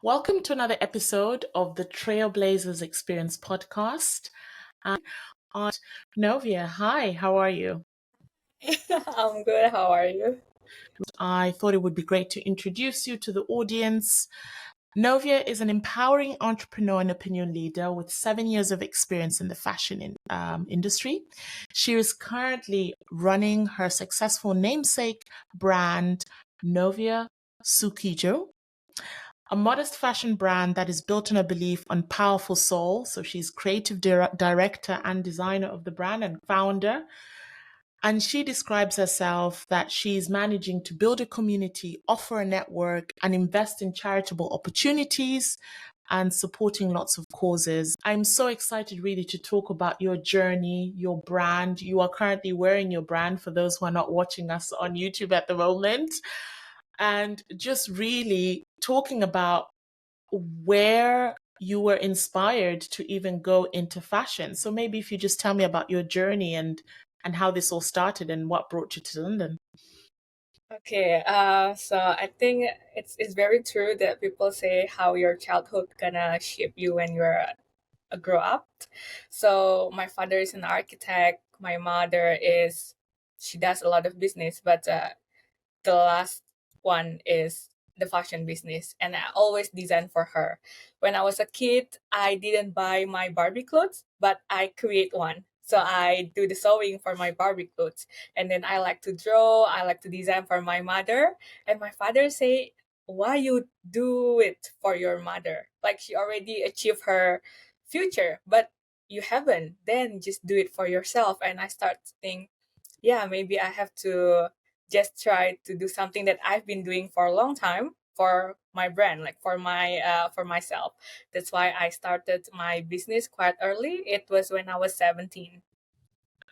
Welcome to another episode of the Trailblazers Experience podcast. I'm Novia. Hi, how are you? I'm good. How are you? I thought it would be great to introduce you to the audience. Novia is an empowering entrepreneur and opinion leader with 7 years of experience in the fashion industry. She is currently running her successful namesake brand, Novia Sukijo, a modest fashion brand that is built on a belief on powerful soul. So she's creative director and designer of the brand and founder. And she describes herself that she's managing to build a community, offer a network, and invest in charitable opportunities and supporting lots of causes. I'm so excited really to talk about your journey, your brand. You are currently wearing your brand for those who are not watching us on YouTube at the moment. And just really talking about where you were inspired to even go into fashion. So maybe if you just tell me about your journey and how this all started and what brought you to London. Okay. So I think it's very true that people say how your childhood gonna shape you when you're a grow up. So my father is an architect. My mother is she does a lot of business, but the last one is the fashion business, and I always design for her. When I was a kid, I didn't buy my Barbie clothes, but I create one. So I do the sewing for my Barbie clothes, and then I like to draw. I like to design for my mother, and my father say, "Why you do it for your mother? Like she already achieved her future, but you haven't. Then just do it for yourself." And I start to think, yeah, maybe I have to just try to do something that I've been doing for a long time for my brand, like for myself. That's why I started my business quite early. It was when I was 17.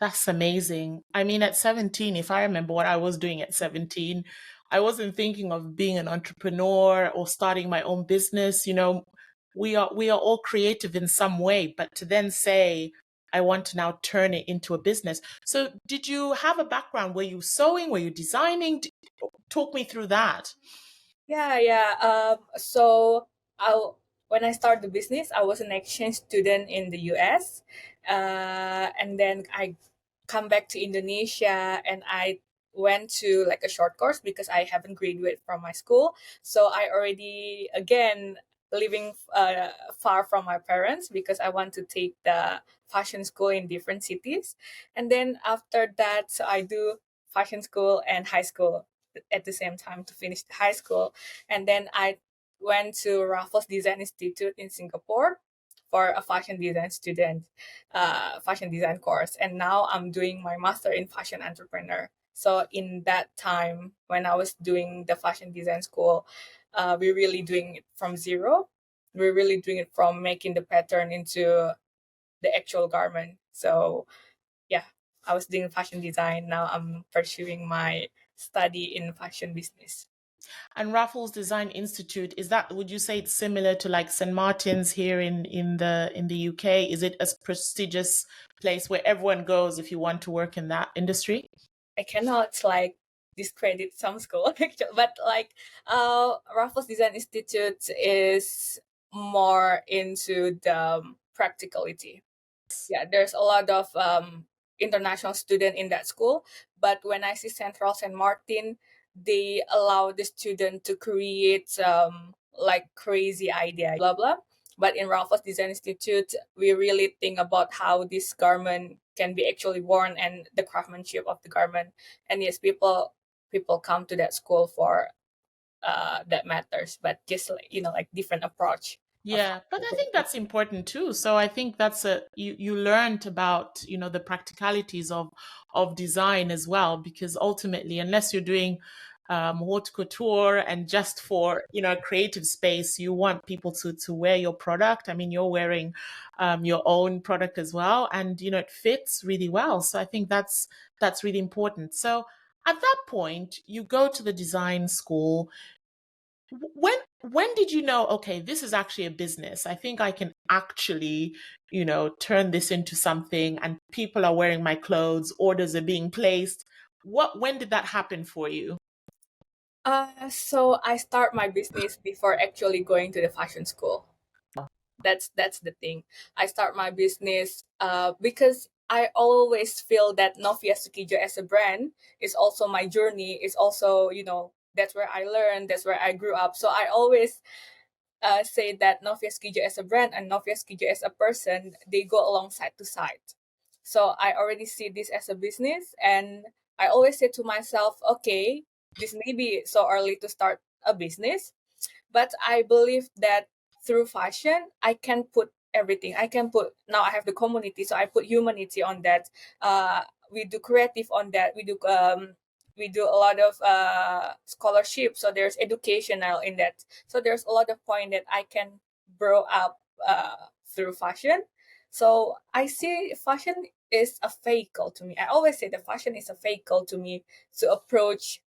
That's amazing. I mean, at 17, if I remember what I was doing at 17, I wasn't thinking of being an entrepreneur or starting my own business. We are all creative in some way, but to then say, I want to now turn it into a business. So did you have a background? Were you sewing? Were you designing? Talk me through that. Yeah, yeah. I when I started the business, I was an exchange student in the US, and then I come back to Indonesia, and I went to like a short course because I haven't graduated from my school. So I already again living far from my parents because I want to take the fashion school in different cities, and then after that, so I do fashion school and high school at the same time to finish the high school. And then I went to Raffles Design Institute in Singapore for a fashion design course. And now I'm doing my master in fashion entrepreneur. So in that time when I was doing the fashion design school, we're really doing it from zero. We're really doing it from making the pattern into the actual garment. So yeah, I was doing fashion design. Now I'm pursuing my study in fashion business. And Raffles Design Institute, is that, would you say it's similar to like St. Martin's here in the UK? Is it a prestigious place where everyone goes if you want to work in that industry? I cannot like discredit some school, actually, but like Raffles Design Institute is more into the practicality. Yeah, there's a lot of international student in that school, but when I see Central St. Martin, they allow the student to create like crazy idea, blah blah. But in Raffles Design Institute, we really think about how this garment can be actually worn and the craftsmanship of the garment. And yes, people come to that school for that matters, but just like like different approach of how Yeah, but to I do think it. that's important too. So I think that's you learned about, the practicalities of design as well, because ultimately, unless you're doing haute couture and just for, a creative space, you want people to wear your product. I mean, you're wearing your own product as well, and it fits really well. So I think that's really important. So at that point, you go to the design school. When did you know, okay, this is actually a business? I think I can actually, turn this into something, and people are wearing my clothes, orders are being placed. When did that happen for you? So I start my business before actually going to the fashion school. That's the thing. I start my business because I always feel that Novia Sukijo as a brand is also my journey. Is also, that's where I learned. That's where I grew up. So I always say that Novia Sukijo as a brand and Novia Sukijo as a person, they go alongside to side. So I already see this as a business, and I always say to myself, okay, this may be so early to start a business, but I believe that through fashion, I can put everything. I can put, now I have the community, so I put humanity on that. We do creative on that. We do a lot of scholarship, so there's educational in that. So there's a lot of point that I can grow up through fashion. So I see fashion is a vehicle to me. I always say that fashion is a vehicle to me to approach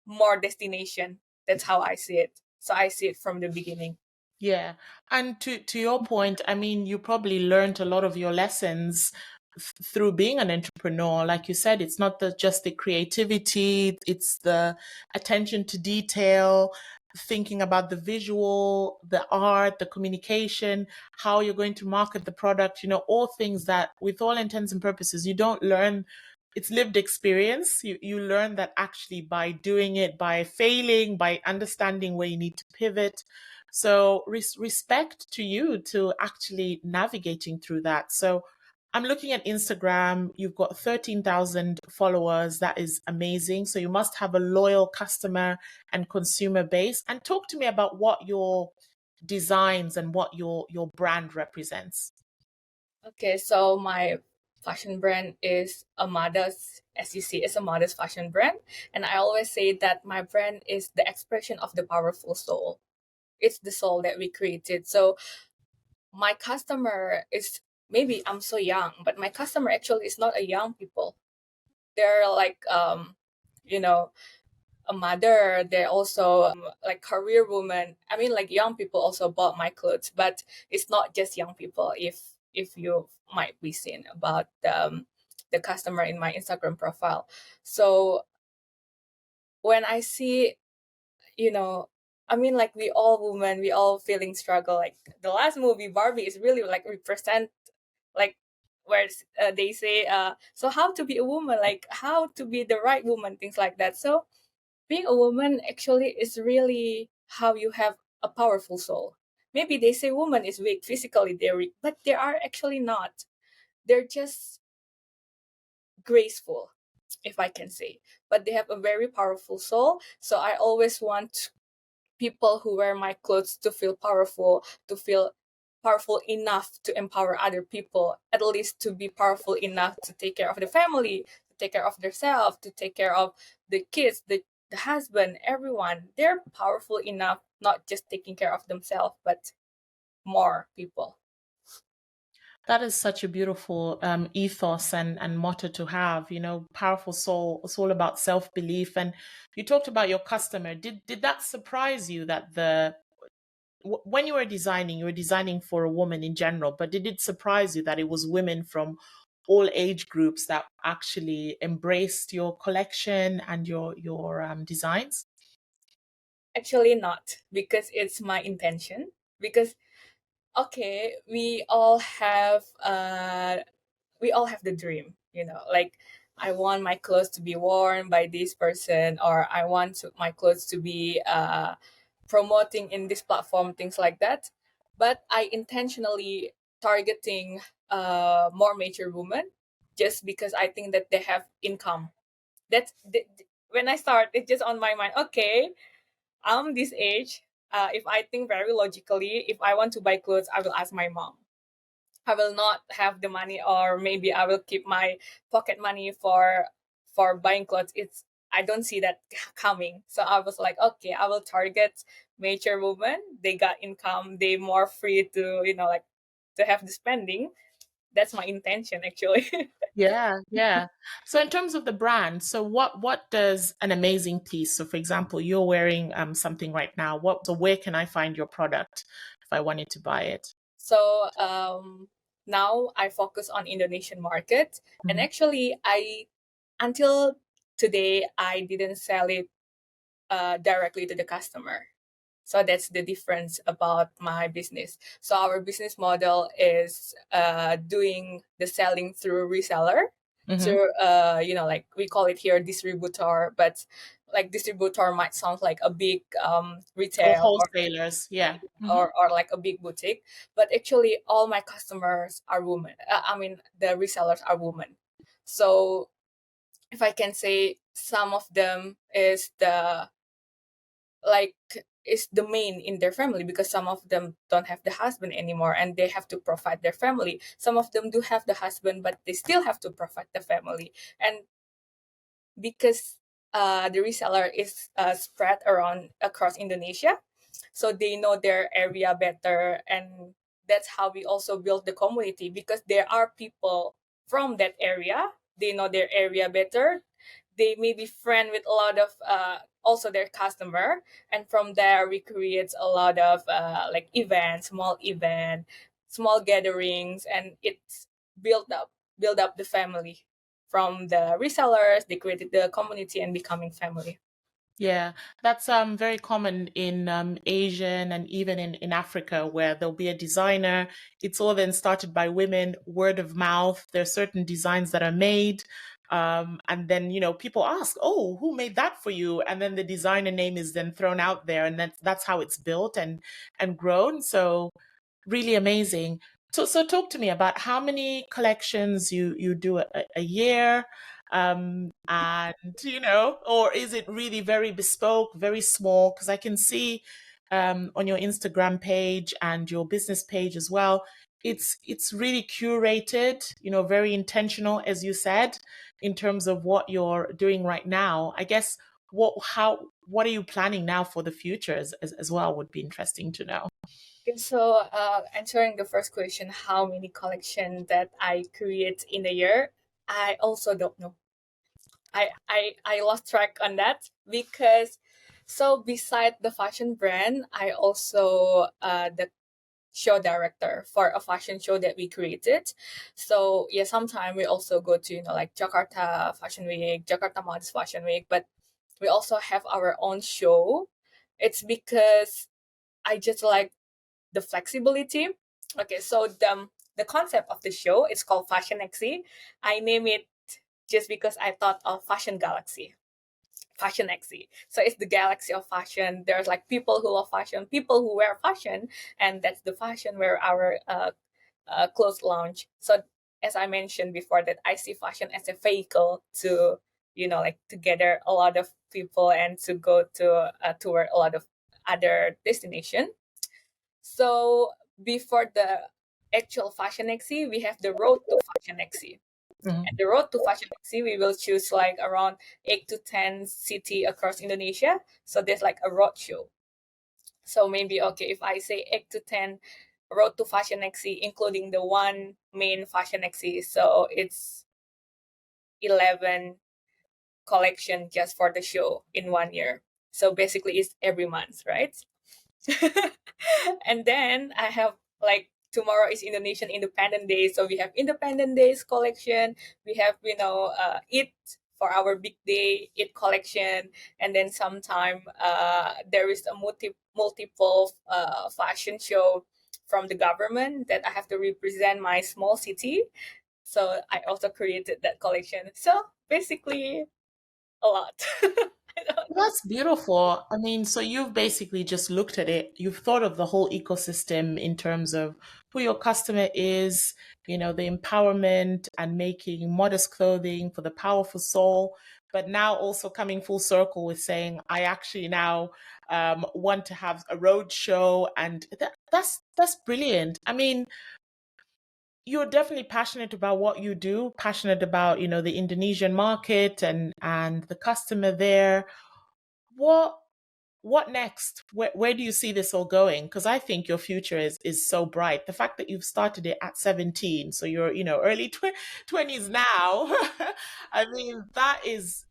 more destination. That's how I see it. So I see it from the beginning. Yeah. And to your point, I mean, you probably learned a lot of your lessons through being an entrepreneur. Like you said, it's not just the creativity, it's the attention to detail, thinking about the visual, the art, the communication, how you're going to market the product, all things that, with all intents and purposes, you don't learn. It's lived experience. You learn that actually by doing it, by failing, by understanding where you need to pivot. So respect to you to actually navigating through that. So I'm looking at Instagram. You've got 13,000 followers. That is amazing. So you must have a loyal customer and consumer base. And talk to me about what your designs and what your brand represents. Okay, so my fashion brand is a modest, as you see, it's a modest fashion brand. And I always say that my brand is the expression of the powerful soul. It's the soul that we created. So my customer is, maybe I'm so young, but my customer actually is not a young people. They're like you know, a mother. They're also like career woman. I mean, like young people also bought my clothes, but it's not just young people. If you might be seen about the customer in my Instagram profile. So when I see, you know, I mean, like we all women, we all feeling struggle. Like the last movie Barbie is really like represent, like where they say, so how to be a woman, like how to be the right woman, things like that. So being a woman actually is really how you have a powerful soul. Maybe they say woman is weak, physically they're weak, but they are actually not. They're just graceful, if I can say. But they have a very powerful soul. So I always want people who wear my clothes to feel powerful, to feel powerful enough to empower other people, at least to be powerful enough to take care of the family, to take care of themselves, to take care of the kids, the husband, everyone. They're powerful enough, not just taking care of themselves, but more people. That is such a beautiful ethos and motto to have. Powerful soul. It's all about self belief. And you talked about your customer. Did that surprise you that when you were designing for a woman in general, but did it surprise you that it was women from all age groups that actually embraced your collection and your designs? Actually, not because it's my intention. Because okay, we all have the dream, like I want my clothes to be worn by this person, or I want my clothes to be promoting in this platform, things like that. But I intentionally targeting more mature women, just because I think that they have income. When I start, it's just on my mind, okay, I'm this age. If I think very logically, if I want to buy clothes, I will ask my mom. I will not have the money, or maybe I will keep my pocket money for buying clothes. I don't see that coming. So I was like, okay, I will target major women. They got income. They more free to, like to have the spending. That's my intention actually. Yeah, yeah. So in terms of the brand, so what does an amazing piece? So for example, you're wearing something right now. Where can I find your product if I wanted to buy it? So now I focus on Indonesian market, and Mhm. actually I until today I didn't sell it directly to the customer. So that's the difference about my business. So our business model is doing the selling through reseller, Mm-hmm. through like we call it here distributor, but like distributor might sound like a big Or retail wholesalers, yeah. Mm-hmm. or like a big boutique, but actually all my customers are women. I mean the resellers are women. So if I can say, some of them is the like is the main in their family, because some of them don't have the husband anymore and they have to provide their family. Some of them do have the husband but they still have to provide the family. And because the reseller is spread around across Indonesia, so they know their area better, and that's how we also build the community, because there are people from that area, they know their area better, they may be friend with a lot of also their customer, and from there we create a lot of like events, small event, small gatherings, and it's build up the family. From the resellers, they created the community and becoming family. Yeah, that's very common in Asian and even in Africa, where there'll be a designer. It's all then started by women, word of mouth. There are certain designs that are made. And then, people ask, oh, who made that for you? And then the designer name is then thrown out there, and that's how it's built and grown. So really amazing. So talk to me about how many collections you do a year, and or is it really very bespoke, very small? Because I can see on your Instagram page and your business page as well, it's really curated, very intentional, as you said, in terms of what you're doing right now. I guess what are you planning now for the future as well would be interesting to know. Okay, so answering the first question, how many collection that I create in a year, I also don't know. I lost track on that, because so beside the fashion brand, I also the show director for a fashion show that we created. So yeah, sometimes we also go to like Jakarta Fashion Week, Jakarta Modest Fashion Week, but we also have our own show. It's because I just like the flexibility. Okay, so the concept of the show is called Fashion XC. I name it just because I thought of Fashion Galaxy. Fashion XC. So it's the galaxy of fashion. There's like people who love fashion, people who wear fashion, and that's the fashion where our clothes launch. So as I mentioned before, that I see fashion as a vehicle to like to gather a lot of people and to go to tour a lot of other destination. So before the actual Fashion XC, we have the road to Fashion XC. Mhm. And the road to Fashion XC, we will choose like around 8 to 10 city across Indonesia. So there's like a road show. So maybe, okay, if I say 8 to 10 road to Fashion XC, including the one main Fashion XC, so it's 11 collection just for the show in 1 year. So basically it's every month, right? And then I have like tomorrow is Indonesian Independent Day, so we have Independent Days collection. We have Eid for our big day Eid collection, and then sometime there is a multiple fashion show from the government that I have to represent my small city. So I also created that collection. So basically a lot. I don't know. That's beautiful. I mean, so you've basically just looked at it. You've thought of the whole ecosystem in terms of who your customer is, the empowerment and making modest clothing for the powerful soul. But now also coming full circle with saying, I actually now want to have a road show, and that's brilliant. I mean, you're definitely passionate about what you do, passionate about the Indonesian market and the customer there. What what next? Where do you see this all going? Because I think your future is so bright. The fact that you've started it at 17, so you're early 20s now. I mean, that is,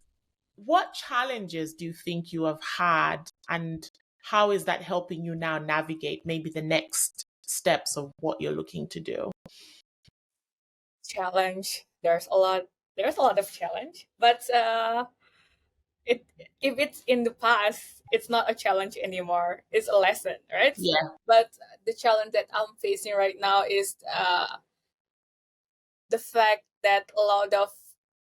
what challenges do you think you have had, and how is that helping you now navigate maybe the next steps of what you're looking to do? Challenge. There's a lot of challenge, but it if it's in the past, it's not a challenge anymore. It's a lesson, right? Yeah. But the challenge that I'm facing right now is the fact that a lot of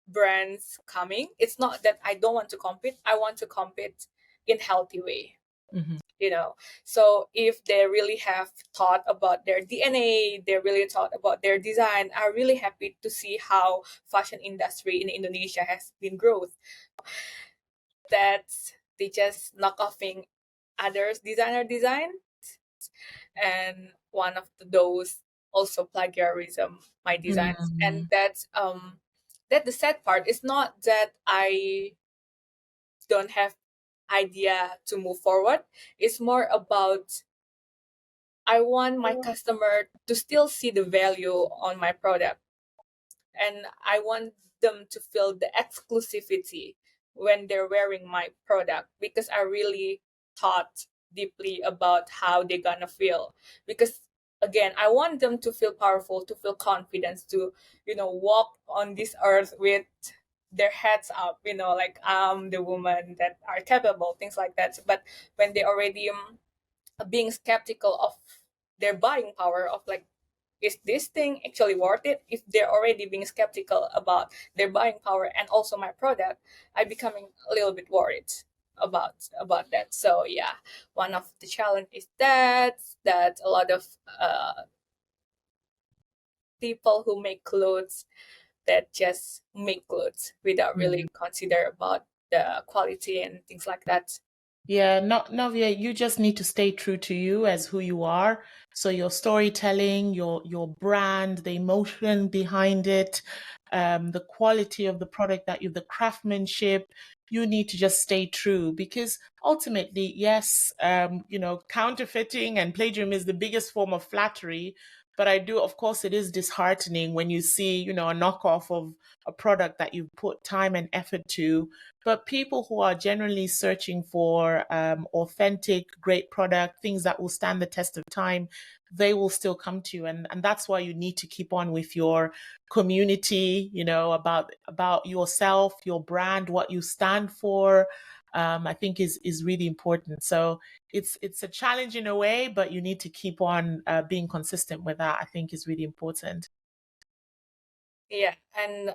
brands coming. It's not that I don't want to compete. I want to compete in healthy way. Hmm. So if they really have thought about their DNA, they really thought about their design, I'm really happy to see how fashion industry in Indonesia has been growth. That they just knock offing others designer design, and one of those also plagiarism my designs. And Mm. that the sad part is not that I don't have idea to move forward. It's more about I want my customer to still see the value on my product, and I want them to feel the exclusivity when they're wearing my product, because I really thought deeply about how they're gonna feel. Because again, I want them to feel powerful, to feel confidence, to walk on this earth with their heads up, like I'm the woman that are capable, things like that. But when they already being skeptical of their buying power, of like, is this thing actually worth it? If they're already being skeptical about their buying power and also my product, I'm becoming a little bit worried about that. So yeah, one of the challenge is that a lot of people who make clothes that just make clothes without really Mm. consider about the quality and things like that. Yeah, not Novia, you just need to stay true to you as who you are. So your storytelling, your brand, the emotion behind it, the quality of the product that you, the craftsmanship, you need to just stay true because ultimately, yes, counterfeiting and plagiarism is the biggest form of flattery. But I do, of course, it is disheartening when you see, a knockoff of a product that you've put time and effort to, but people who are generally searching for authentic, great product, things that will stand the test of time, they will still come to you. And that's why you need to keep on with your community, about yourself, your brand, what you stand for. I think is really important. So it's a challenge in a way, but you need to keep on being consistent with that. I think is really important. Yeah, and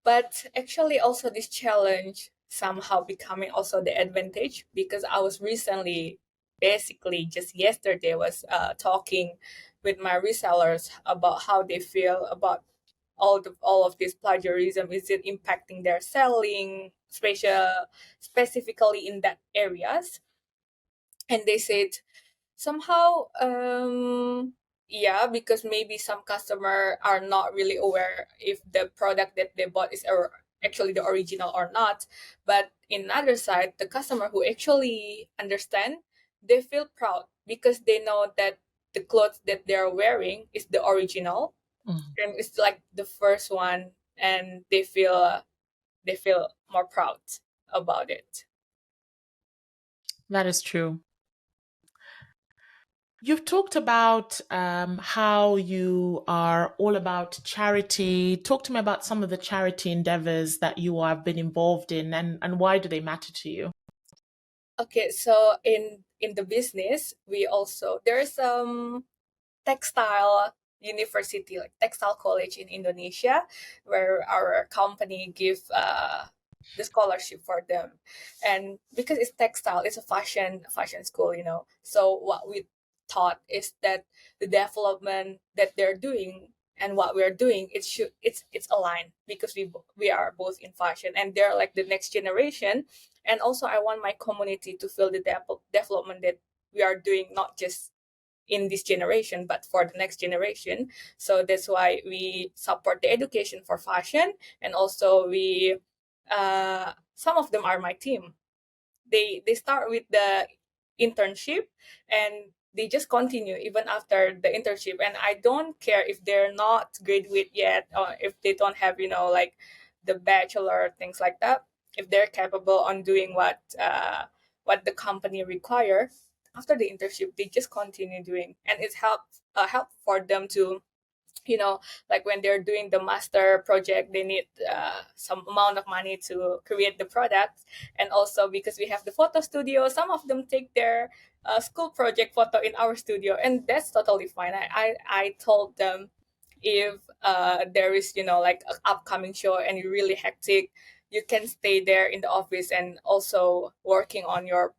but actually also this challenge somehow becoming also the advantage, because I was recently, basically just yesterday, was talking with my resellers about how they feel about all of this plagiarism. Is it impacting their selling, specifically in that areas? And they said somehow, yeah, because maybe some customer are not really aware if the product that they bought is actually the original or not. But in other side, the customer who actually understand, they feel proud because they know that the clothes that they're wearing is the original, Mm. and it's like the first one, and they feel more proud about it. That is true. You've talked about how you are all about charity. Talk to me about some of the charity endeavors that you have been involved in, and why do they matter to you? Okay, so in the business, we also there's textile university, like textile college in Indonesia, where our company give the scholarship for them. And because it's textile, it's a fashion school, so what we thought is that the development that they're doing and what we're doing, it's aligned, because we are both in fashion and they're like the next generation. And also I want my community to feel the development that we are doing, not just in this generation but for the next generation. So that's why we support the education for fashion. And also we some of them are my team. They start with the internship, and they just continue even after the internship. And I don't care if they're not graduate yet, or if they don't have like the bachelor, things like that. If they're capable on doing what the company require after the internship, they just continue doing, and it's help for them to like when they're doing the master project, they need some amount of money to create the product. And also because we have the photo studio, some of them take their school project photo in our studio, and that's totally fine. I told them, if there is like an upcoming show and you're really hectic, you can stay there in the office and also working on your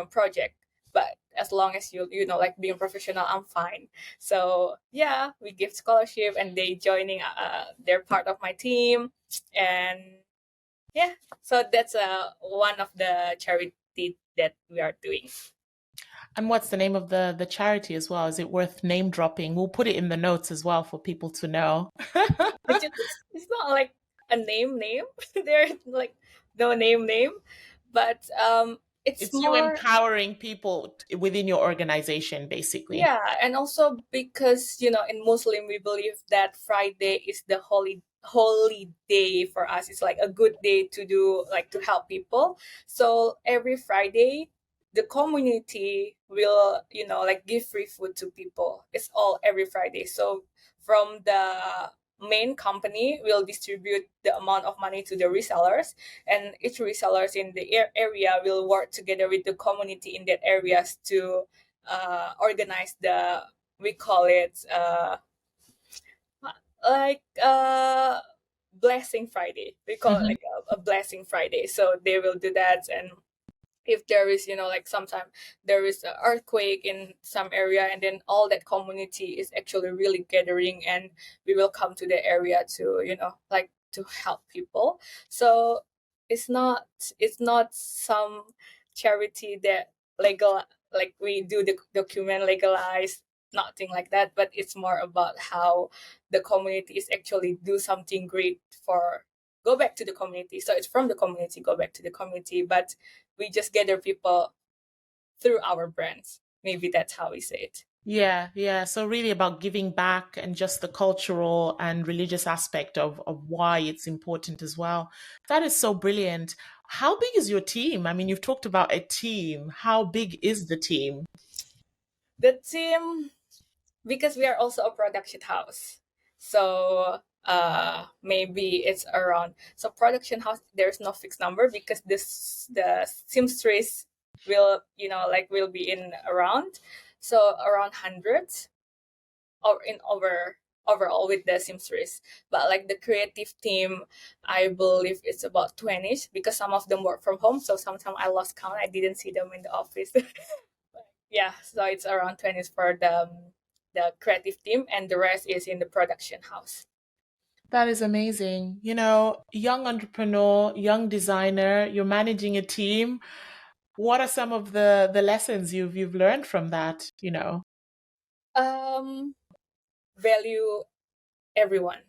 project. But as long as like being professional, I'm fine. So yeah, we give scholarship and they joining. They're part of my team, and yeah. So that's one of the charity that we are doing. And what's the name of the charity as well? Is it worth name dropping? We'll put it in the notes as well for people to know. It's not like a name. There's like no name, but it's It's you more. empowering people within your organization, basically. Yeah, and also because in Muslim we believe that Friday is the holy day for us. It's like a good day to do, like, to help people. So every Friday, the community will like give free food to people. It's all every Friday. So from the main company will distribute the amount of money to the resellers, and each resellers in the area will work together with the community in that areas to organize the, we call it like blessing Friday. We call it Mhm. like a blessing Friday. So they will do that. And if there is like sometimes there is an earthquake in some area, and then all that community is actually really gathering, and we will come to the area to like to help people. So it's not some charity that legal, like we do the document legalize, nothing like that, but it's more about how the community is actually do something great for go back to the community. So it's from the community, go back to the community, but we just gather people through our brands. Maybe that's how we say it. Yeah, yeah. So really about giving back and just the cultural and religious aspect of why it's important as well. That is so brilliant. How big is your team? I mean, you've talked about a team. How big is the team? The team, because we are also a production house, so maybe it's around. So production house, there's no fixed number because the seamstress will be in around, so around hundreds, or in overall with the seamstress. But like the creative team, I believe it's about 20, because some of them work from home, so sometimes I lost count, I didn't see them in the office. Yeah, so it's around 20 for the creative team, and the rest is in the production house. That is amazing. Young entrepreneur, young designer, you're managing a team. What are some of the lessons you've learned from that? um Value everyone.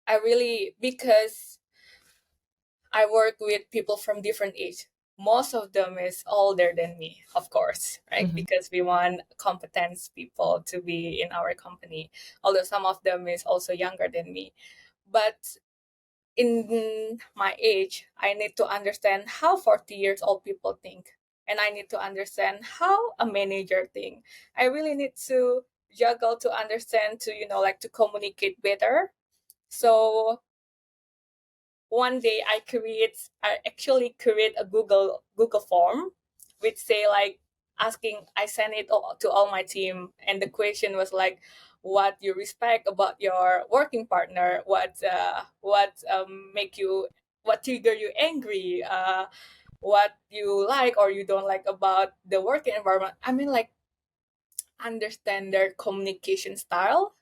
I really, because I work with people from different age. Most of them is older than me, of course, right? Mhm. Because we want competent people to be in our company. Although some of them is also younger than me. But in my age, I need to understand how 40 years old people think. And I need to understand how a manager think. I really need to juggle to understand, to, like to communicate better. So one day I actually create a Google form, which say like asking, I send it all to all my team, and the question was like, what you respect about your working partner, what make you, what trigger you angry, what you like or you don't like about the working environment. I mean, like, understand their communication style.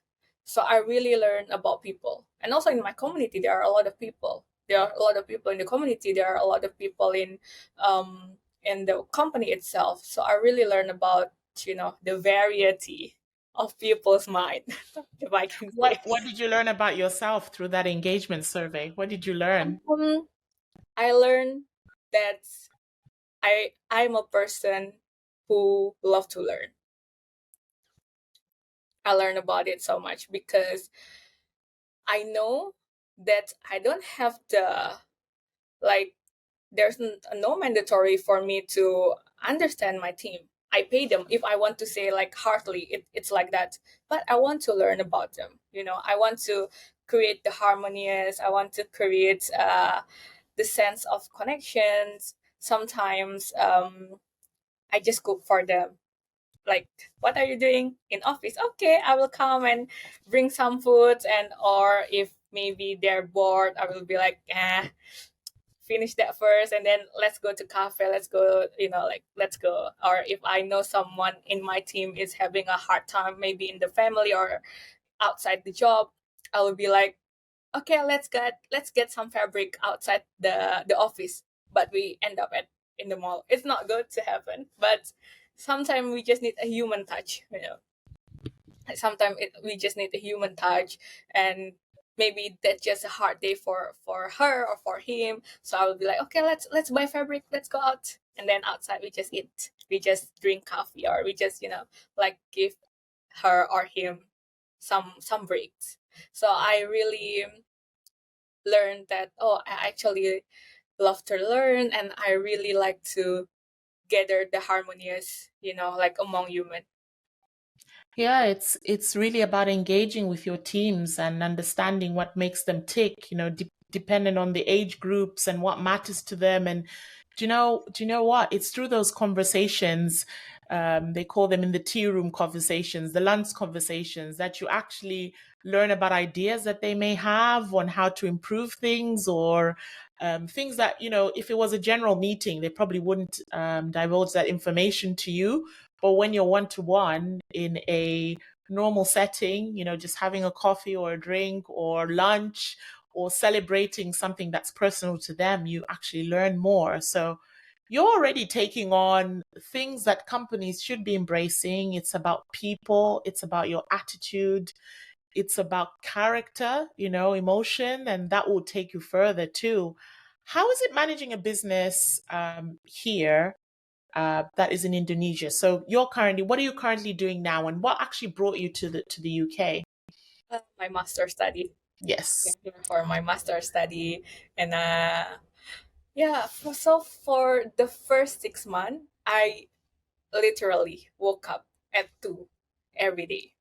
So I really learn about people. And also in my community, there are a lot of people. There are a lot of people in the community. There are a lot of people in the company itself. So I really learn about the variety of people's mind, if I can What say. what did you learn about yourself through that engagement survey? What did you learn? I learned that I'm a person who love to learn. I learn about it so much because I know that I don't have the, like, there's no mandatory for me to understand my team. I pay them. If I want to say like heartily, it's like that. But I want to learn about them. I want to create the harmonious. I want to create the sense of connections. Sometimes I just cook for them. Like, what are you doing in office? Okay, I will come and bring some food. Or if maybe they're bored, I will be like, finish that first, and then let's go to cafe, let's go, let's go. Or if I know someone in my team is having a hard time, maybe in the family or outside the job, I will be like, okay, let's get some fabric outside the office, but we end up in the mall. It's not good to happen, but sometimes we just need a human touch. Sometimes we just need a human touch, and maybe that's just a hard day for her or for him. So I will be like, okay, let's buy fabric, let's go out, and then outside we just eat, we just drink coffee, or we just like give her or him some breaks. So I really learned that, oh, I actually love to learn, and I really like to gather the harmonious, like among human. Yeah, it's really about engaging with your teams and understanding what makes them tick, depending on the age groups and what matters to them. And do you know what? It's through those conversations, they call them in the tea room conversations, the lunch conversations, that you actually learn about ideas that they may have on how to improve things, or things that, if it was a general meeting, they probably wouldn't divulge that information to you. But when you're one to one in a normal setting, just having a coffee or a drink or lunch or celebrating something that's personal to them, you actually learn more. So you're already taking on things that companies should be embracing. It's about people, it's about your attitude, it's about character, emotion, and that will take you further too. How is it managing a business here that is in Indonesia? So what are you currently doing now, and what actually brought you to the UK? My master study. Yes. Yeah, for my master study. And yeah, for the first 6 months, I literally woke up at 2 every day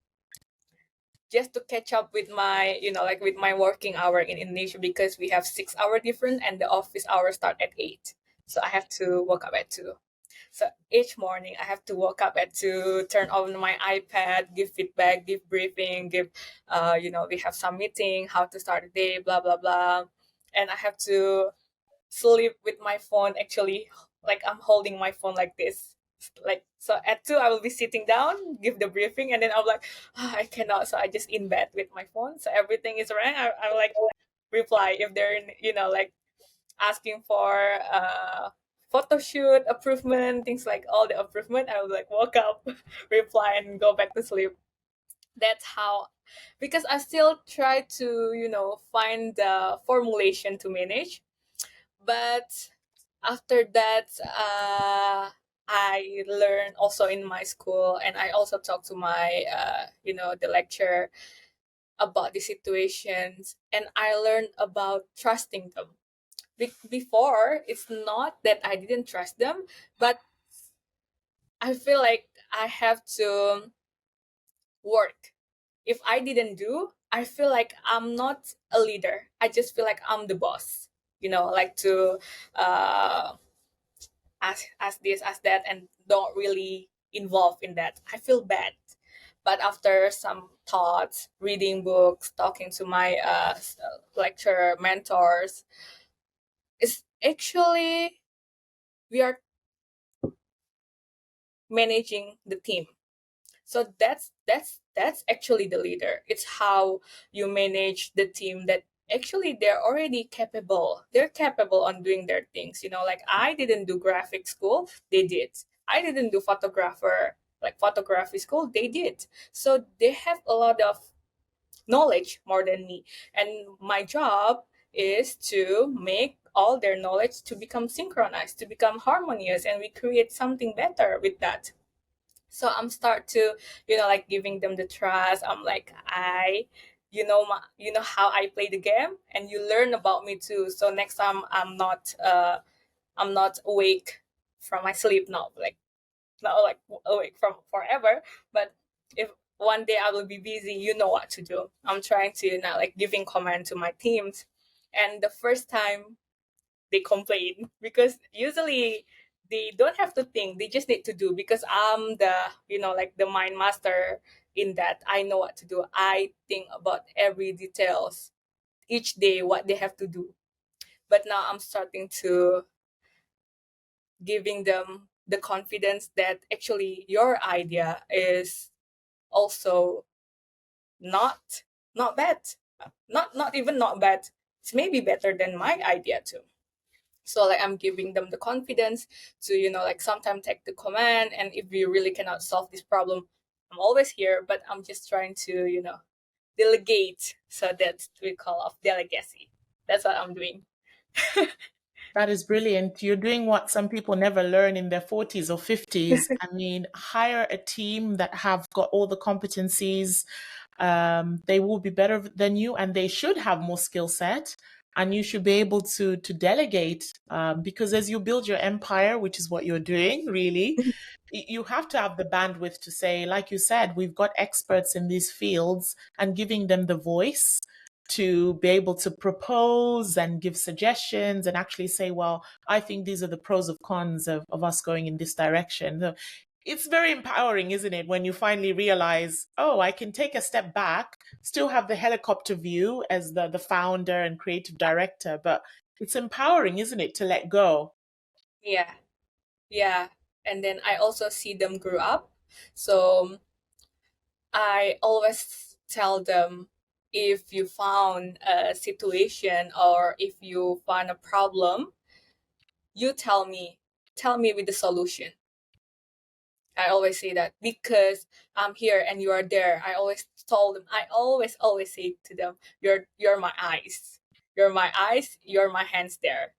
just to catch up with my, like with my working hour in Indonesia, because we have 6 hour difference and the office hours start at 8. So I have to wake up at 2. So each morning I have to wake up at 2, turn on my iPad, give feedback, give briefing, we have some meeting, how to start the day, blah, blah, blah. And I have to sleep with my phone, actually, like I'm holding my phone like this. Like, so at 2 I will be sitting down, give the briefing, and then I'm like, I cannot. So I just in bed with my phone. So everything is around. I like reply if they're like asking for photo shoot improvement, things like all the improvement. I would like woke up, reply, and go back to sleep. That's how, because I still try to find the formulation to manage. But after that, I learned also in my school, and I also talked to my the lecturer about the situations, and I learned about trusting them. Before, it's not that I didn't trust them, but I feel like I have to work. If I didn't do, I feel like I'm not a leader. I just feel like I'm the boss. Like to ask this, ask that, and don't really involve in that. I feel bad. But after some thoughts, reading books, talking to my lecturer mentors, it's actually we are managing the team. So that's actually the leader. It's how you manage the team, that actually they're already capable. They're capable on doing their things. Like I didn't do graphic school, they did. I didn't do photography school, they did. So they have a lot of knowledge more than me. And my job is to make all their knowledge to become synchronized, to become harmonious, and we create something better with that. So I'm start to like giving them the trust. I'm like, how I play the game, and you learn about me too. So next time I'm not awake from my sleep now, like not like awake from forever, but if one day I will be busy, you know what to do. I'm trying to not like giving command to my teams. And the first time they complain, because usually they don't have to think, they just need to do, because I'm the, like the mind master in that. I know what to do. I think about every details each day, what they have to do. But now I'm starting to giving them the confidence that actually your idea is also not not bad, not even not bad. It's maybe better than my idea too. So like I'm giving them the confidence to, like sometimes take the command, and if we really cannot solve this problem, I'm always here, but I'm just trying to, delegate. So that's we call off delegacy. That's what I'm doing. That is brilliant. You're doing what some people never learn in their 40s or 50s. I mean, hire a team that have got all the competencies. They will be better than you, and they should have more skill set. And you should be able to delegate, because as you build your empire, which is what you're doing, really, you have to have the bandwidth to say, like you said, we've got experts in these fields, and giving them the voice to be able to propose and give suggestions and actually say, well, I think these are the pros and cons of us going in this direction. So it's very empowering, isn't it, when you finally realize, oh, I can take a step back, still have the helicopter view as the founder and creative director, but it's empowering, isn't it, to let go? Yeah, yeah. And then I also see them grow up. So I always tell them, if you found a situation or if you find a problem, you tell me with the solution. I always say that because I'm here and you are there. I always told them, I always say to them, you're my eyes. You're my eyes, you're my hands there.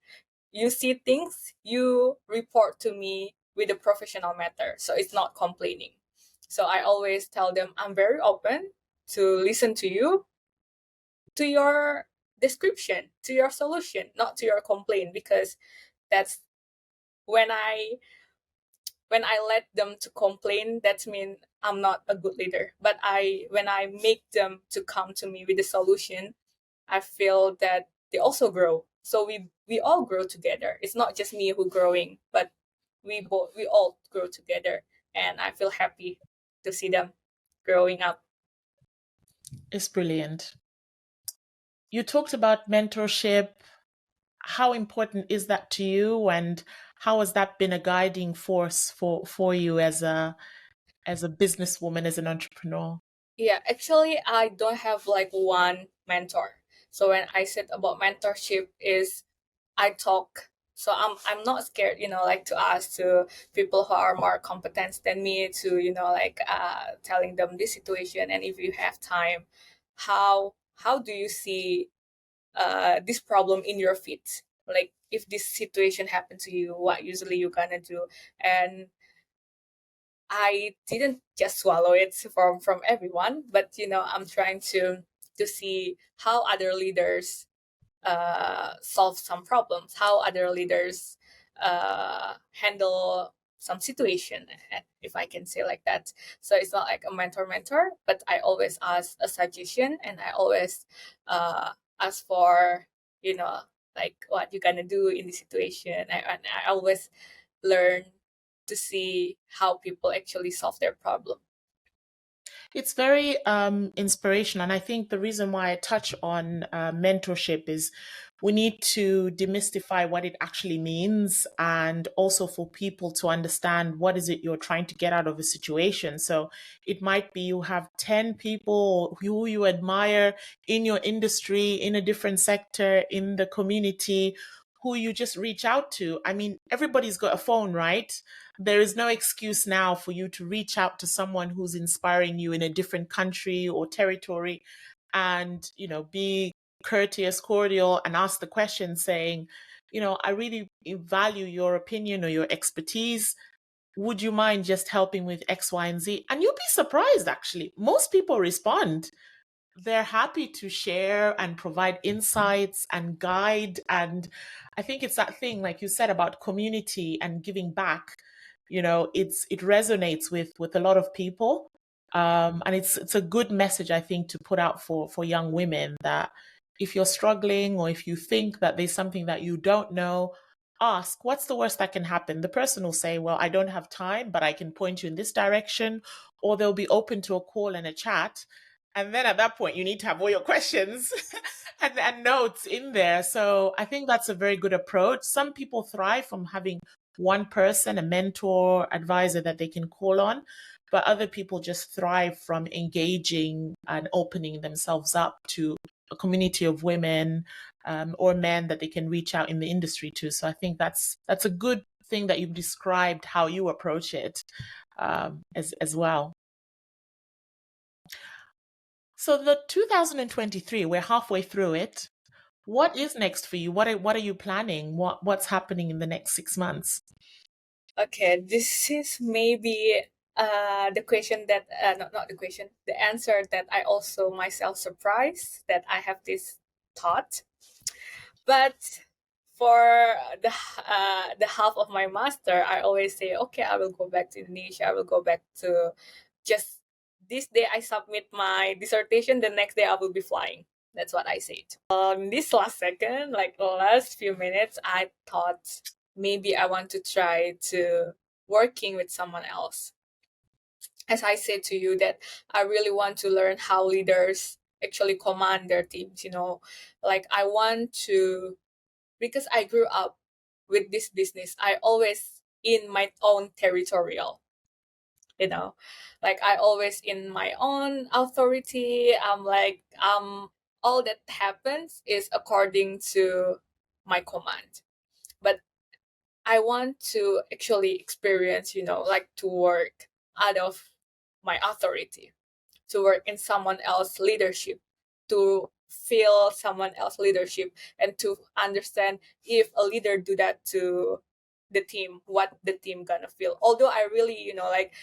You see things, you report to me with a professional matter. So it's not complaining. So I always tell them I'm very open to listen to you, to your description, to your solution, not to your complaint, because that's when I let them to complain, that means I'm not a good leader. But when I make them to come to me with a solution, I feel that they also grow. So we all grow together. It's not just me who growing, but we all grow together, and I feel happy to see them growing up. It's brilliant. You talked about mentorship. How important is that to you, and how has that been a guiding force for you as a businesswoman, as an entrepreneur? Yeah, actually, I don't have like one mentor. So when I said about mentorship is I talk. So I'm not scared, like to ask to people who are more competent than me to, like telling them this situation, and if you have time, how do you see this problem in your feet? Like if this situation happened to you, what usually you gonna do? And I didn't just swallow it from everyone, but I'm trying to see how other leaders solve some problems, how other leaders handle some situation, if I can say like that. So it's not like a mentor, but I always ask a suggestion, and I always ask for, you know, like what you gonna do in this situation. And I always learn to see how people actually solve their problem. It's very inspirational. And I think the reason why I touch on mentorship is we need to demystify what it actually means, and also for people to understand what is it you're trying to get out of a situation. So it might be you have 10 people who you admire in your industry, in a different sector, in the community, who you just reach out to. I mean, everybody's got a phone, right? There is no excuse now for you to reach out to someone who's inspiring you in a different country or territory, and be courteous, cordial, and ask the question saying, I really value your opinion or your expertise. Would you mind just helping with X, Y, and Z? And you'll be surprised, actually. Most people respond. They're happy to share and provide insights and guide. And I think it's that thing, like you said, about community and giving back. it resonates with a lot of people. And it's a good message, I think, to put out for young women, that if you're struggling or if you think that there's something that you don't know, ask, what's the worst that can happen? The person will say, well, I don't have time, but I can point you in this direction, or they'll be open to a call and a chat. And then at that point, you need to have all your questions and notes in there. So I think that's a very good approach. Some people thrive from having one person, a mentor, advisor that they can call on, but other people just thrive from engaging and opening themselves up to a community of women, or men that they can reach out in the industry to. So I think that's a good thing that you've described how you approach it, as well. So the 2023, we're halfway through it. What is next for you? What are you planning? What's happening in the next 6 months? Okay, this is maybe the question that not the question, the answer that I also myself surprised that I have this thought. But for the half of my master, I always say, okay, I will go back to Indonesia. I will go back to just this day. I submit my dissertation. The next day, I will be flying. That's what I said. This last second, like the last few minutes, I thought maybe I want to try to working with someone else. As I said to you, that I really want to learn how leaders actually command their teams. Like I want to, because I grew up with this business. I always in my own territorial. Like I always in my own authority. I'm like all that happens is according to my command. But I want to actually experience, like to work out of my authority, to work in someone else's leadership, to feel someone else's leadership, and to understand if a leader do that to the team, what the team gonna feel. Although I really, like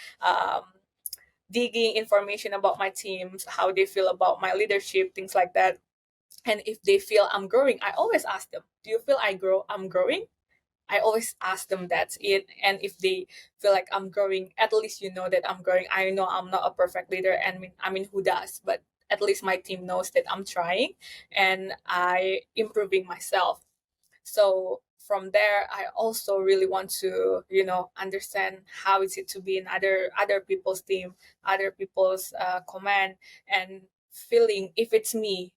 digging information about my teams, how they feel about my leadership, things like that. And if they feel I'm growing, I always ask them, do you feel I'm growing? I always ask them that. And if they feel like I'm growing, at least you know that I'm growing. I know I'm not a perfect leader, and I mean who does? But at least my team knows that I'm trying and I improving myself. So from there, I also really want to, understand how is it to be in other people's team, other people's command, and feeling if it's me,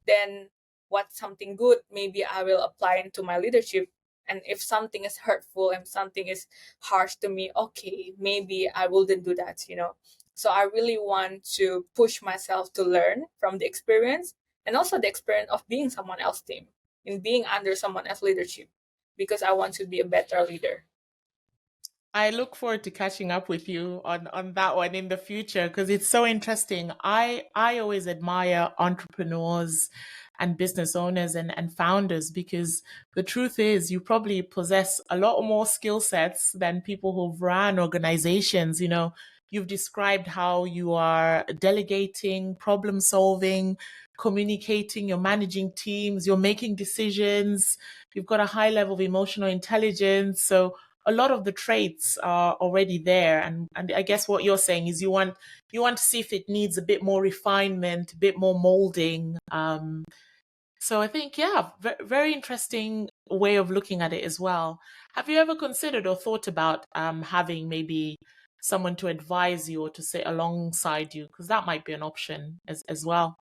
then what's something good maybe I will apply into my leadership. And if something is hurtful and something is harsh to me, okay, maybe I wouldn't do that. So I really want to push myself to learn from the experience, and also the experience of being someone else's team, in being under someone else's leadership, because I want to be a better leader. I look forward to catching up with you on that one in the future, because it's so interesting. I always admire entrepreneurs and business owners and founders, because the truth is you probably possess a lot more skill sets than people who've run organizations. You've described how you are delegating, problem solving, communicating, you're managing teams, you're making decisions, you've got a high level of emotional intelligence. So a lot of the traits are already there, and I guess what you're saying is you want to see if it needs a bit more refinement, a bit more molding. So I think, yeah, very interesting way of looking at it as well. Have you ever considered or thought about having maybe someone to advise you or to sit alongside you, because that might be an option as well?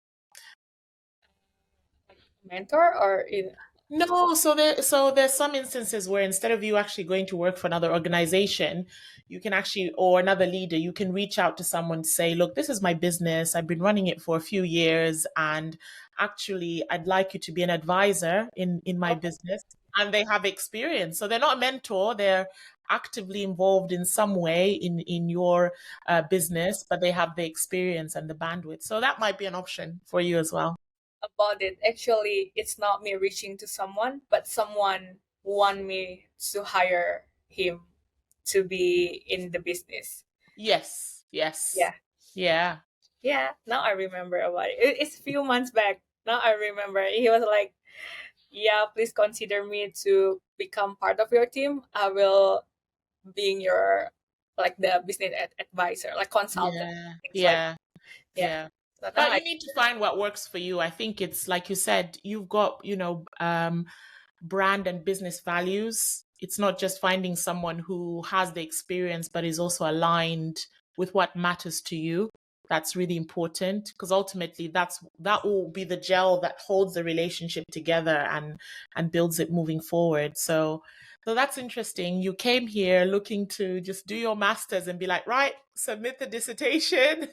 Mentor or in. No, there's some instances where instead of you actually going to work for another organization, you can actually, or another leader, you can reach out to someone to say, look, this is my business. I've been running it for a few years, and actually I'd like you to be an advisor in my Okay. business. And they have experience. So they're not a mentor, they're actively involved in some way in your business, but they have the experience and the bandwidth. So that might be an option for you as well. About it. Actually, it's not me reaching to someone, but someone want me to hire him to be in the business. Yes, yes. Yeah. Yeah. Yeah. Now I remember about it. It's a few months back. Now I remember. He was like, yeah, please consider me to become part of your team. I will being your like the business advisor, like consultant, Yeah, things like yeah, yeah. yeah. So now But I you need to find what works for you. I think it's like you said, you've got, brand and business values. It's not just finding someone who has the experience, but is also aligned with what matters to you. That's really important because ultimately that will be the gel that holds the relationship together and builds it moving forward. So that's interesting. You came here looking to just do your masters and be like, right, submit the dissertation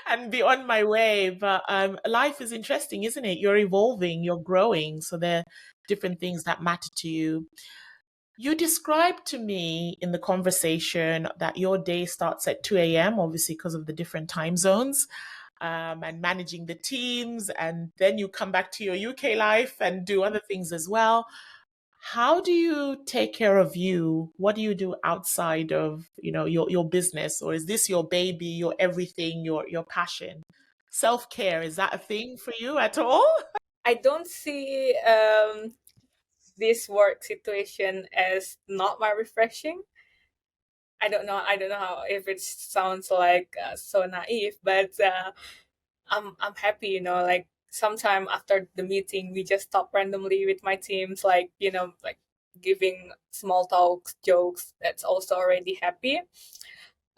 and be on my way. But life is interesting, isn't it? You're evolving, you're growing. So there are different things that matter to you. You described to me in the conversation that your day starts at 2 a.m., obviously, because of the different time zones, and managing the teams. And then you come back to your UK life and do other things as well. How do you take care of you? What do you do outside of, your business? Or is this your baby, your everything, your passion? Self-care, is that a thing for you at all? I don't see this work situation as not my refreshing. I don't know how if it sounds like so naive, but I'm happy, you know, like sometime after the meeting we just talk randomly with my teams, like, you know, like giving small talks, jokes, that's also already happy.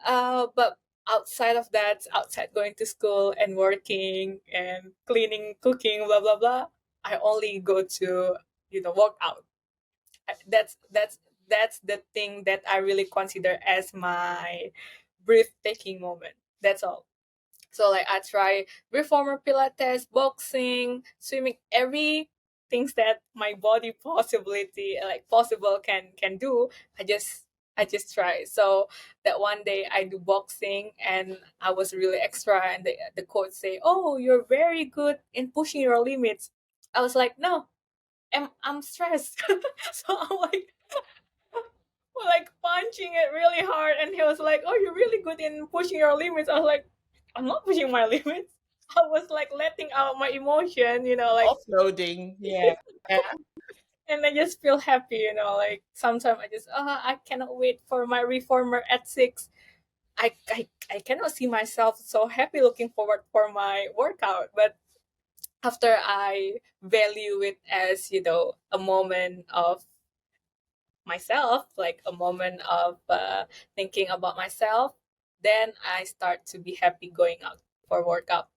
But outside of that, outside going to school and working and cleaning, cooking, blah blah blah, I only go to, you know, work out. That's the thing that I really consider as my breathtaking moment. That's all. So like I try reformer pilates, boxing, swimming, every things that my body possibility like possible can do. I just I just try. So that one day I do boxing and I was really extra, and the coach say, "Oh, you're very good in pushing your limits." I was like, "No, I'm stressed." So I'm like punching it really hard, and he was like, "Oh, you're really good in pushing your limits." I was like, "I'm not pushing my limits." I was like letting out my emotion, you know, like, Offloading. Yeah. Yeah. and I just feel happy, you know, like sometimes I just, I cannot wait for my reformer at 6. I cannot see myself so happy looking forward for my workout, but after I value it as, you know, a moment of myself, like a moment of thinking about myself, then I start to be happy going out for workout.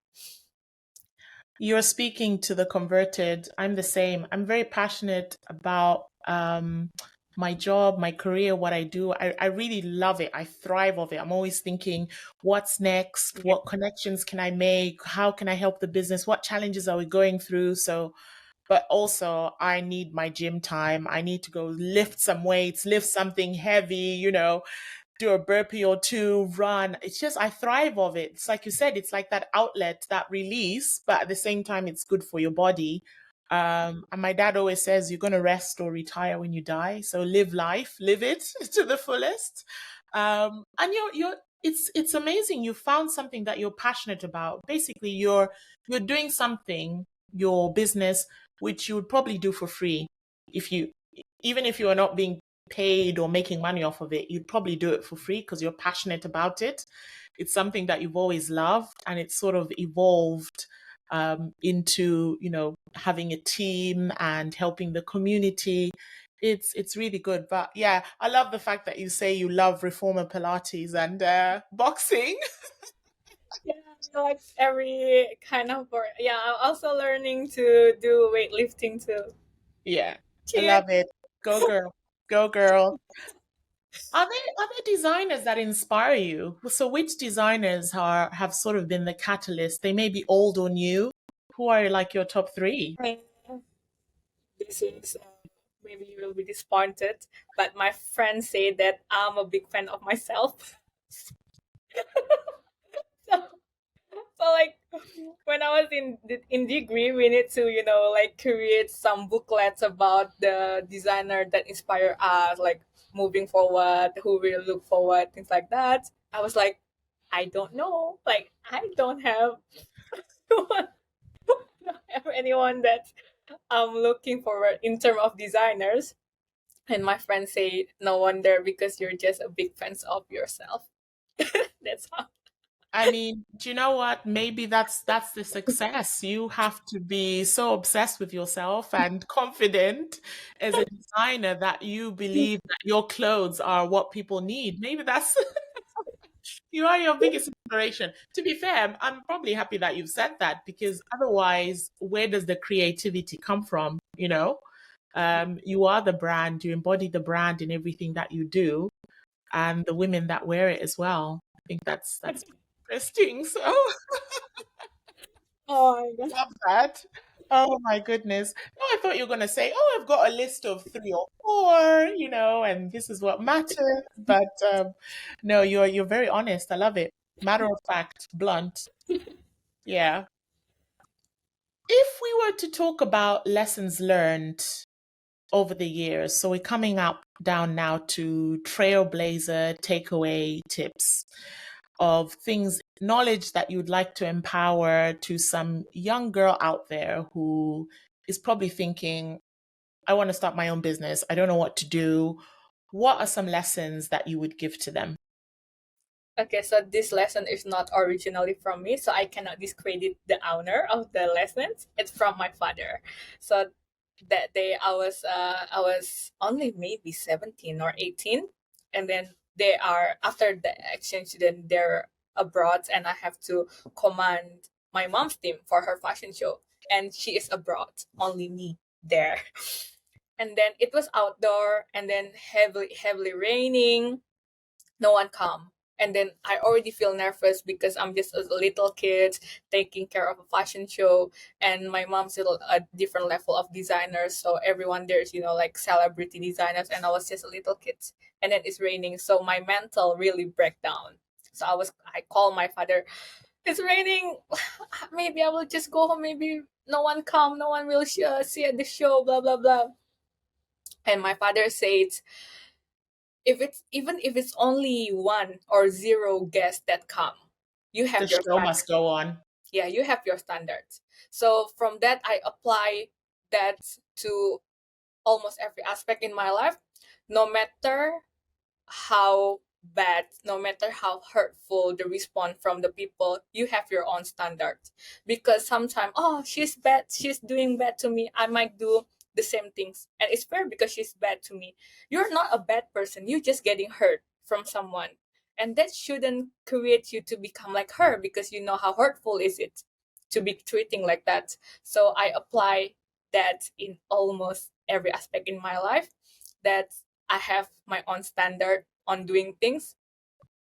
You're speaking to the converted. I'm the same. I'm very passionate about my job, my career, what I do. I really love it. I thrive of it. I'm always thinking, what's next? Yeah. What connections can I make? How can I help the business? What challenges are we going through? So, but also I need my gym time. I need to go lift some weights, lift something heavy, do a burpee or two, run. It's just, I thrive of it. It's like you said, it's like that outlet, that release, but at the same time, it's good for your body. And my dad always says, you're going to rest or retire when you die. So live life, live it to the fullest. And it's amazing. You found something that you're passionate about. Basically, you're doing something, your business, which you would probably do for free if you, even if you are not being paid or making money off of it, you'd probably do it for free because you're passionate about it. It's something that you've always loved, and it's sort of evolved into, having a team and helping the community. It's really good. But yeah, I love the fact that you say you love reformer Pilates and boxing. Yeah, I like every kind of work. Yeah, I'm also learning to do weightlifting too. Yeah, I Cheers. love it. Go girl, go girl. Are there designers that inspire you? So which designers have sort of been the catalyst? They may be old or new. Who are like your top three? This is maybe you will be disappointed, but my friends say that I'm a big fan of myself. So, so like when I was in degree, we need to, you know, like create some booklets about the designer that inspire us, like moving forward, who we look forward, things like that. I was like, I don't know, like I don't have, don't have anyone that I'm looking forward in terms of designers. And my friends say, no wonder, because you're just a big fan of yourself. That's how. I mean, do you know what? Maybe that's the success. You have to be so obsessed with yourself and confident as a designer that you believe that your clothes are what people need. Maybe that's you are your biggest inspiration. To be fair, I'm probably happy that you've said that because otherwise, where does the creativity come from? You know, you are the brand, you embody the brand in everything that you do, and the women that wear it as well. I think that's interesting. So Oh my god. love that. Oh my goodness. No, I thought you were going to say, oh, I've got a list of three or four, and this is what matters. But no, you're very honest. I love it. Matter of fact, blunt. Yeah. If we were to talk about lessons learned over the years, so we're coming up down now to Trailblazer takeaway tips of things, knowledge that you'd like to empower to some young girl out there who is probably thinking, I want to start my own business. I don't know what to do. What are some lessons that you would give to them? Okay, so this lesson is not originally from me, so I cannot discredit the owner of the lessons. It's from my father. So that day I was only maybe 17 or 18, and then they are after the exchange student, they're abroad, and I have to command my mom's team for her fashion show, and she is abroad, only me there. And then it was outdoor, and then heavily raining, no one come. And then I already feel nervous because I'm just a little kid taking care of a fashion show, and my mom's still a different level of designers. So everyone there's, like celebrity designers, and I was just a little kid. And then it's raining, so my mental really break down. So I call my father. It's raining. Maybe I will just go home. Maybe no one come. No one will see at the show. Blah blah blah. And my father said, if it's only one or zero guests that come, you The have your show standard. must go on. Yeah, you have your standards. So from that, I apply that to almost every aspect in my life. No matter how bad, no matter how hurtful the response from the people, you have your own standards. Because sometimes, oh, she's bad, she's doing bad to me, I might do the same things. And it's fair because she's bad to me. You're not a bad person, you're just getting hurt from someone. And that shouldn't create you to become like her, because you know how hurtful is it to be treating like that. So I apply that in almost every aspect in my life, that I have my own standard on doing things.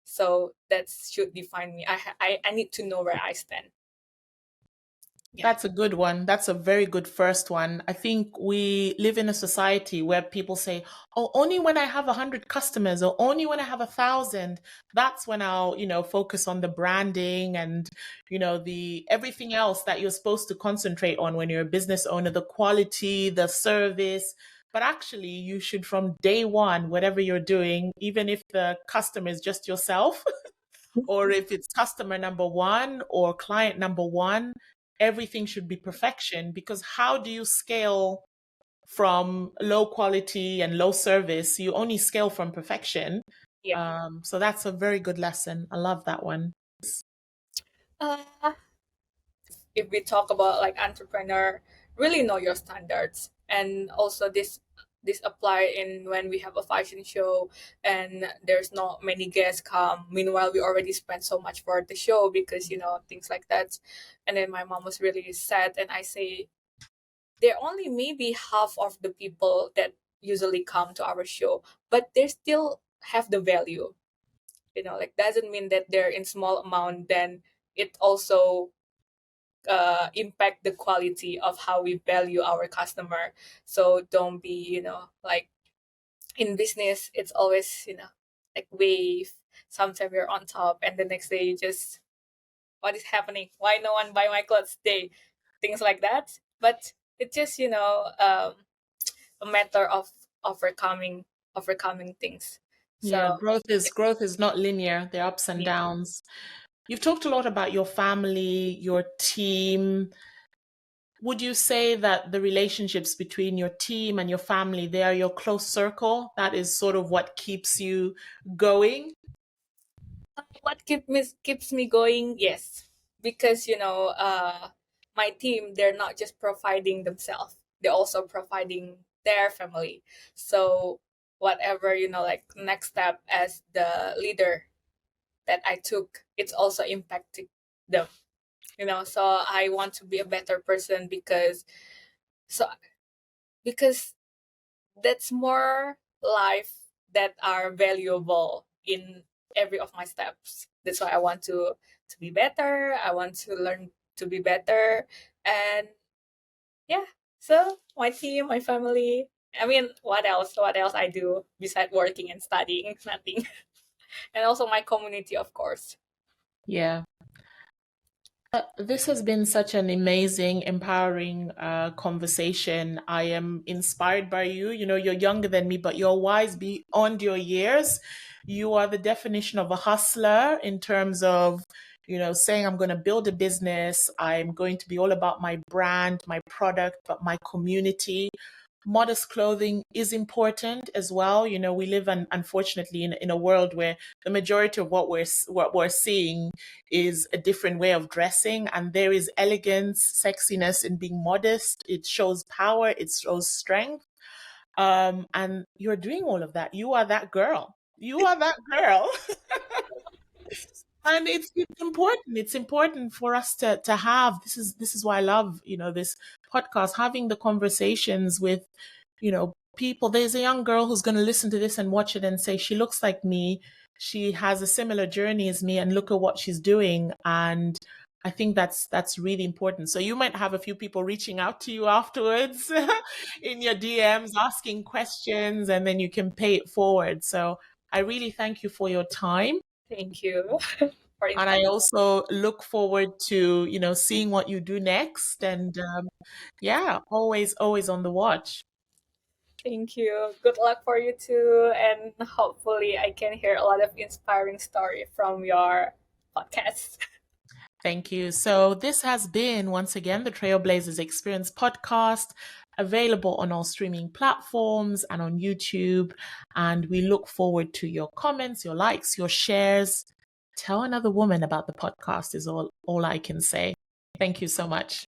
So that should define me. I need to know where I stand. Yeah. That's a good one. That's a very good first one. I think we live in a society where people say, "Oh, only when I have 100 customers, or only when I have 1,000, that's when I'll, focus on the branding and, the everything else that you're supposed to concentrate on when you're a business owner, the quality, the service." But actually, you should from day one, whatever you're doing, even if the customer is just yourself, or if it's customer number one or client number one, everything should be perfection, because how do you scale from low quality and low service? You only scale from perfection. Yeah. So that's a very good lesson. I love that one. Uh, if we talk about like entrepreneur, really know your standards. And also this apply in when we have a fashion show and there's not many guests come, meanwhile we already spent so much for the show, because things like that. And then my mom was really sad, and I say, they're only maybe half of the people that usually come to our show, but they still have the value. Like, doesn't mean that they're in small amount, then it also impact the quality of how we value our customer. So don't be, like, in business, it's always, like wave. Sometimes you're on top, and the next day you just, what is happening? Why no one buy my clothes today? Things like that. But it's just, a matter of overcoming overcoming things. Yeah, So growth is not linear. There are ups and yeah. downs. You've talked a lot about your family, your team. would you say that the relationships between your team and your family, they are your close circle? That is sort of what keeps you going? What keeps me going? Yes, because my team, they're not just providing themselves; they're also providing their family. So whatever, like next step as the leader that I took, it's also impacting them. So I want to be a better person so because that's more life that are valuable in every of my steps. That's why I want to be better. I want to learn to be better. And yeah, so my team, my family, I mean, what else I do besides working and studying? Nothing. And also my community, of course. Yeah. This has been such an amazing, empowering conversation. I am inspired by you. You know, you're younger than me, but you're wise beyond your years. You are the definition of a hustler in terms of, saying, I'm going to build a business. I'm going to be all about my brand, my product, but my community. Modest clothing is important as well. You know, we live unfortunately in a world where the majority of what we're seeing is a different way of dressing, and there is elegance, sexiness in being modest. It shows power, it shows strength. And you're doing all of that. You are that girl. You are that girl. And it's important. It's important for us to have. This is why I love, this podcast, having the conversations with, people. There's a young girl who's going to listen to this and watch it and say, she looks like me. She has a similar journey as me, and look at what she's doing. And I think that's really important. So you might have a few people reaching out to you afterwards in your DMs, asking questions, and then you can pay it forward. So I really thank you for your time. Thank you for And I inviting. also look forward to, seeing what you do next. And yeah, always on the watch. Thank you. Good luck for you too. And hopefully I can hear a lot of inspiring story from your podcast. Thank you. So this has been, once again, the Trailblazers Experience podcast, available on all streaming platforms and on YouTube. And we look forward to your comments, your likes, your shares. Tell another woman about the podcast is all I can say. Thank you so much.